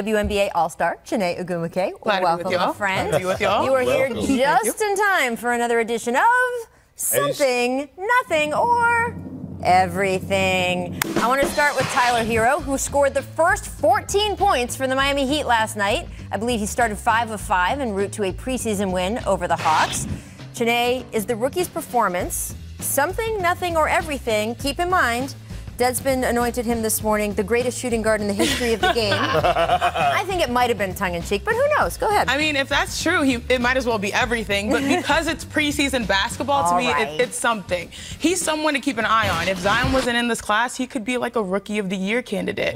WNBA All-Star, Chiney Ogwumike. Welcome, my friend. Glad to be with y'all. You are here just in time for another edition of Something, Nothing, or Everything. I want to start with Tyler Hero, who scored the first 14 points for the Miami Heat last night. I believe he started 5 of 5 en route to a preseason win over the Hawks. Chiney, is the rookie's performance something, nothing, or everything? Keep in mind, Deadspin anointed him this morning the greatest shooting guard in the history of the game. I think it might have been tongue-in-cheek, but who knows? Go ahead. I mean, if that's true, it might as well be everything. But because it's preseason basketball, to me, it's something. He's someone to keep an eye on. If Zion wasn't in this class, he could be like a Rookie of the Year candidate.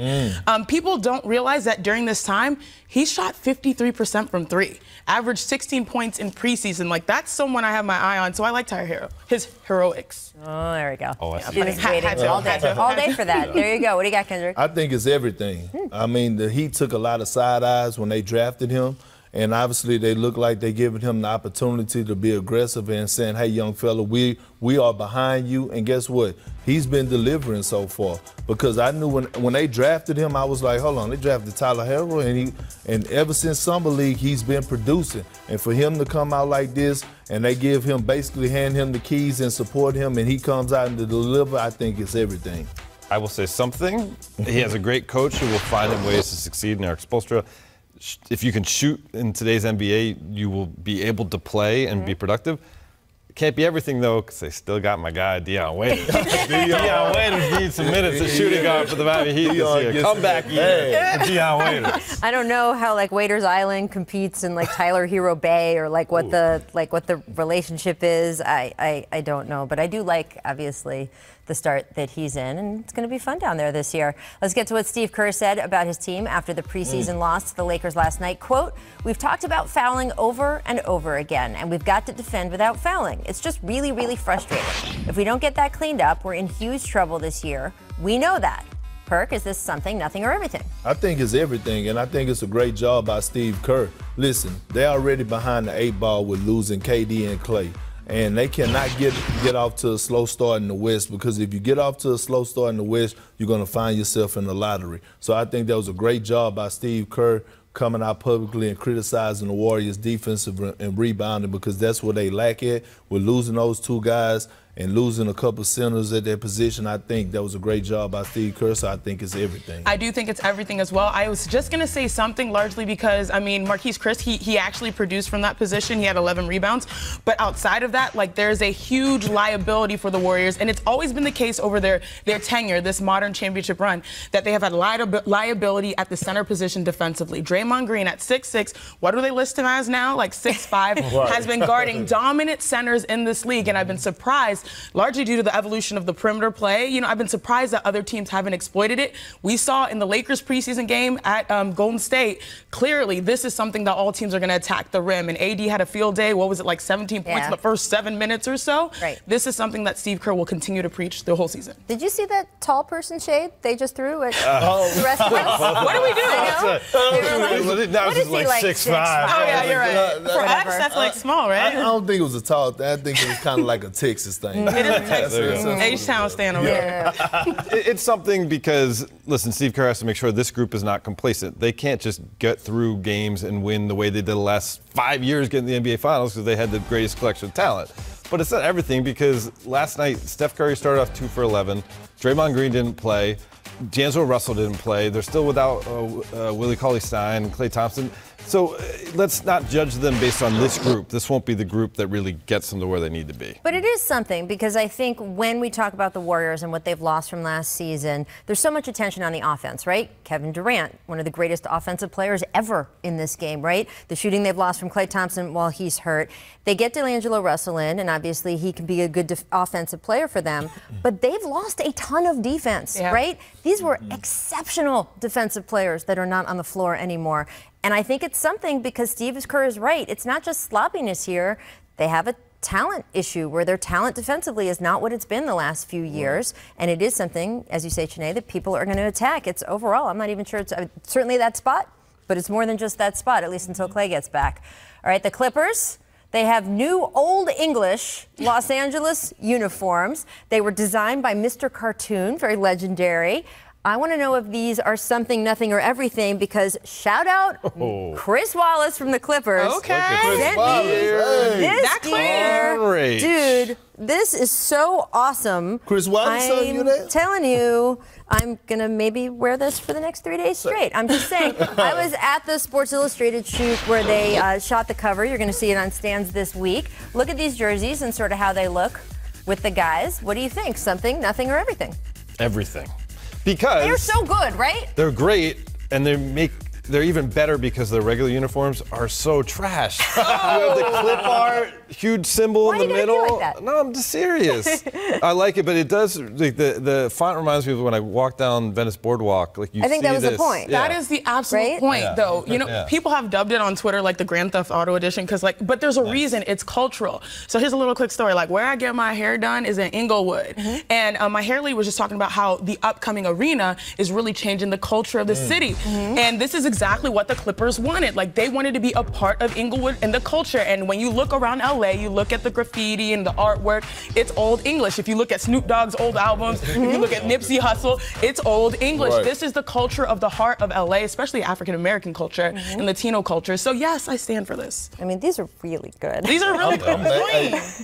People don't realize that during this time, he shot 53% from 3, averaged 16 points in preseason. Like, that's someone I have my eye on. So I like Tyler Hero, his heroics. Oh, there we go. Oh, She was waiting all day for that. There you go. What do you got, Kendrick? I think it's everything. I mean, the Heat took a lot of side eyes when they drafted him. And obviously, they look like they're giving him the opportunity to be aggressive and saying, hey, young fella, we are behind you. And guess what? He's been delivering so far. Because I knew when they drafted him, I was like, hold on, they drafted Tyler Hero, and ever since Summer League, he's been producing. And for him to come out like this, and they give him, basically hand him the keys and support him, and he comes out and to deliver, I think it's everything. I will say something. He has a great coach who will find him ways to succeed in Eric Spoelstra. If you can shoot in today's NBA, you will be able to play and be productive. It can't be everything, though, because they still got my guy, Dion Waiters. Dion Waiters needs some minutes at shooting guard for the Miami Heat this year. Comeback year for Dion Waiters. I don't know how Waiters Island competes in Tyler Hero Bay or what the relationship is. I don't know, but I do like, obviously, the start that he's in, and it's going to be fun down there this year. Let's get to what Steve Kerr said about his team after the preseason loss to the Lakers last night. Quote, "We've talked about fouling over and over again, and we've got to defend without fouling. It's just really, really frustrating. If we don't get that cleaned up, we're in huge trouble this year. We know that." Perk, is this something, nothing, or everything? I think it's everything, and I think it's a great job by Steve Kerr. Listen, they're already behind the 8 ball with losing KD and Clay. And they cannot get off to a slow start in the West, because if you get off to a slow start in the West, you're going to find yourself in the lottery. So I think that was a great job by Steve Kerr coming out publicly and criticizing the Warriors' defensive and rebounding, because that's where they lack at. We're losing those 2 guys and losing a couple centers at their position. I think that was a great job by Steve Kerr, so I think it's everything. I do think it's everything as well. I was just going to say something largely because, Marquise Chris, he actually produced from that position. He had 11 rebounds. But outside of that, there's a huge liability for the Warriors, and it's always been the case over their tenure, this modern championship run, that they have had liability at the center position defensively. Draymond Green at 6'6", what do they list him as now? 6'5", has been guarding dominant centers in this league, and I've been surprised, largely due to the evolution of the perimeter play. I've been surprised that other teams haven't exploited it. We saw in the Lakers preseason game at Golden State, clearly this is something that all teams are going to attack the rim. And AD had a field day. What was it, 17 points in the first 7 minutes or so? Right. This is something that Steve Kerr will continue to preach the whole season. Did you see that tall person shade they just threw at the rest of us? What do we do? That was like 6'5". Oh, yeah, you're right. For us, that's small, right? I don't think it was a tall thing. I think it was kind of like a Texas thing. It is a Texas. H-Town stand over there. It's something because, listen, Steve Kerr has to make sure this group is not complacent. They can't just get through games and win the way they did the last 5 years getting the NBA Finals because they had the greatest collection of talent. But it's not everything, because last night Steph Curry started off 2 for 11. Draymond Green didn't play. D'Angelo Russell didn't play. They're still without Willie Cauley-Stein and Klay Thompson. So let's not judge them based on this group. This won't be the group that really gets them to where they need to be. But it is something, because I think when we talk about the Warriors and what they've lost from last season, there's so much attention on the offense, right? Kevin Durant, one of the greatest offensive players ever in this game, right? The shooting they've lost from Klay Thompson while he's hurt. They get D'Angelo Russell in, and obviously he can be a good offensive player for them. But they've lost a ton of defense, right? These were exceptional defensive players that are not on the floor anymore. And I think it's something, because Steve Kerr is right. It's not just sloppiness here. They have a talent issue where their talent defensively is not what it's been the last few years. And it is something, as you say, Chiney, that people are going to attack. It's overall, I'm not even sure it's certainly that spot, but it's more than just that spot, at least until Klay gets back. All right, the Clippers. They have new Old English Los Angeles uniforms. They were designed by Mr. Cartoon, very legendary. I want to know if these are something, nothing, or everything, because shout out Chris Wallace from the Clippers. Okay. Sent me this gear. Great. Dude, this is so awesome. Chris Wallace sent you that? I'm telling you, I'm going to maybe wear this for the next 3 days straight. I'm just saying. I was at the Sports Illustrated shoot where they shot the cover. You're going to see it on stands this week. Look at these jerseys and sort of how they look with the guys. What do you think? Something, nothing, or everything? Everything. Because they're so good, right? they're great, and they're even better because their regular uniforms are so trash. You have the clip art, huge symbol in the middle. Why do you like that? No, I'm just serious. I like it, but it does. Like the font reminds me of when I walk down Venice Boardwalk. Like you I think see that was this. the point. Yeah. That is the absolute point, though. You know, people have dubbed it on Twitter like the Grand Theft Auto edition, but there's a reason. It's cultural. So here's a little quick story. Like where I get my hair done is in Inglewood, and my hair lead was just talking about how the upcoming arena is really changing the culture of the city, and this is exactly what the Clippers wanted. Like they wanted to be a part of Inglewood and the culture. And when you look around LA, you look at the graffiti and the artwork, it's old English. If you look at Snoop Dogg's old albums, if you look at Nipsey Hussle, it's old English. Right. This is the culture of the heart of LA, especially African American culture and Latino culture. So yes, I stand for this. I mean, these are really good. These are really clean.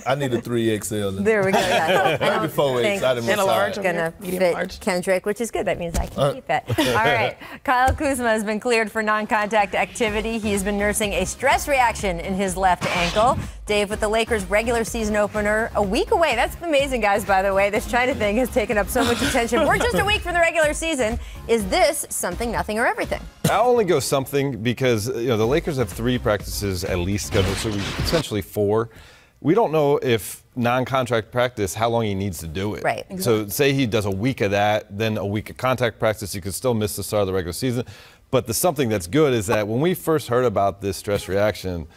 I need a 3XL. There we go. Yeah. Maybe 4X. I didn't And a large. It's gonna Medium fit large. Kendrick, which is good. That means I can keep it. All right. Kyle Kuzma has been cleared for non-contact activity. He's been nursing a stress reaction in his left ankle. Dave, with the Lakers' regular season opener a week away. That's amazing, guys, by the way. This China thing has taken up so much attention. We're just a week from the regular season. Is this something, nothing, or everything? I'll only go something because the Lakers have 3 practices at least scheduled, so essentially 4. We don't know if non-contract practice, how long he needs to do it. Right. So say he does a week of that, then a week of contact practice, he could still miss the start of the regular season. But something that's good is that when we first heard about this stress reaction,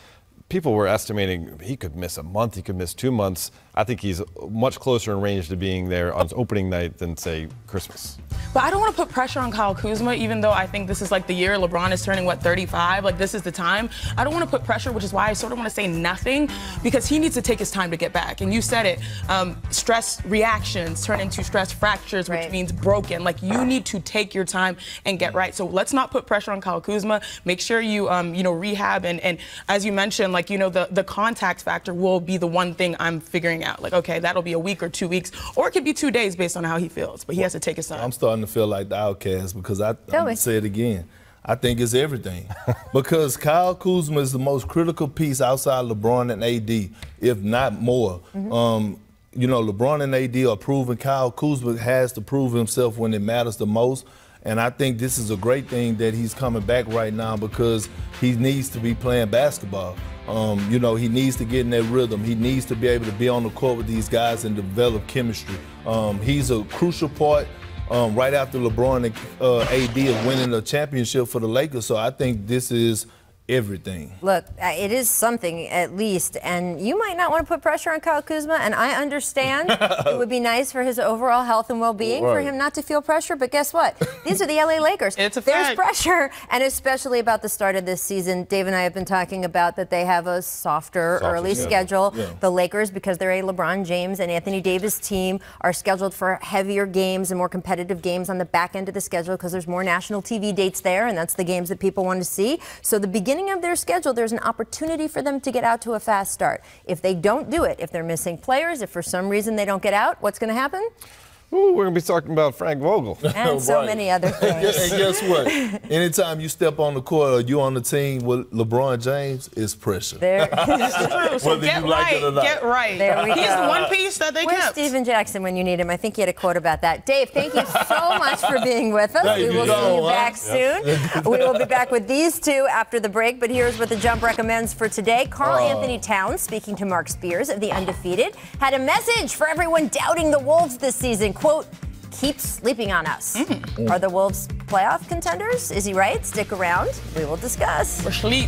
people were estimating he could miss a month, he could miss 2 months. I think he's much closer in range to being there on his opening night than, say, Christmas. But I don't want to put pressure on Kyle Kuzma, even though I think this is like the year LeBron is turning, 35? Like, this is the time. I don't want to put pressure, which is why I sort of want to say nothing, because he needs to take his time to get back. And you said it, stress reactions turn into stress fractures, which means broken. Like, you need to take your time and get right. So let's not put pressure on Kyle Kuzma. Make sure you, rehab. And as you mentioned, like, the contact factor will be the one thing I'm figuring out. Like, okay, that'll be a week or 2 weeks, or it could be 2 days based on how he feels. But he has to take his time. I'm starting to feel like the outcast because I'm going to say it again. I think it's everything. Because Kyle Kuzma is the most critical piece outside LeBron and AD, if not more. LeBron and AD are proven. Kyle Kuzma has to prove himself when it matters the most. And I think this is a great thing that he's coming back right now because he needs to be playing basketball. He needs to get in that rhythm. He needs to be able to be on the court with these guys and develop chemistry. He's a crucial part right after LeBron and AD of winning a championship for the Lakers. So I think this is everything. Look, it is something at least, and you might not want to put pressure on Kyle Kuzma, and I understand it would be nice for his overall health and well-being for him not to feel pressure, but guess what? These are the LA Lakers. It's a There's fact. pressure, and especially about the start of this season. Dave and I have been talking about that they have a softer early schedule. Yeah. The Lakers, because they're a LeBron James and Anthony Davis team, are scheduled for heavier games and more competitive games on the back end of the schedule because there's more national TV dates there, and that's the games that people want to see. So the beginning of their schedule, there's an opportunity for them to get out to a fast start. If they don't do it, if they're missing players, if for some reason they don't get out, what's going to happen? Ooh, we're going to be talking about Frank Vogel. And so many other things. And guess what? Anytime you step on the court or you on the team with LeBron James, it's pressure. There. True. So Whether get you like it or right. not. Get right. There we He's go. the one piece that they Where's kept. Steven Jackson when you need him? I think he had a quote about that. Dave, thank you so much for being with us. Thank We will you. see you back soon. We will be back with these two after the break, but here's what the Jump recommends for today. Karl Anthony Towns, speaking to Mark Spears of The Undefeated, had a message for everyone doubting the Wolves this season. Quote, keep sleeping on us. Are the Wolves playoff contenders? Is he right? Stick around. We will discuss. Or sleep.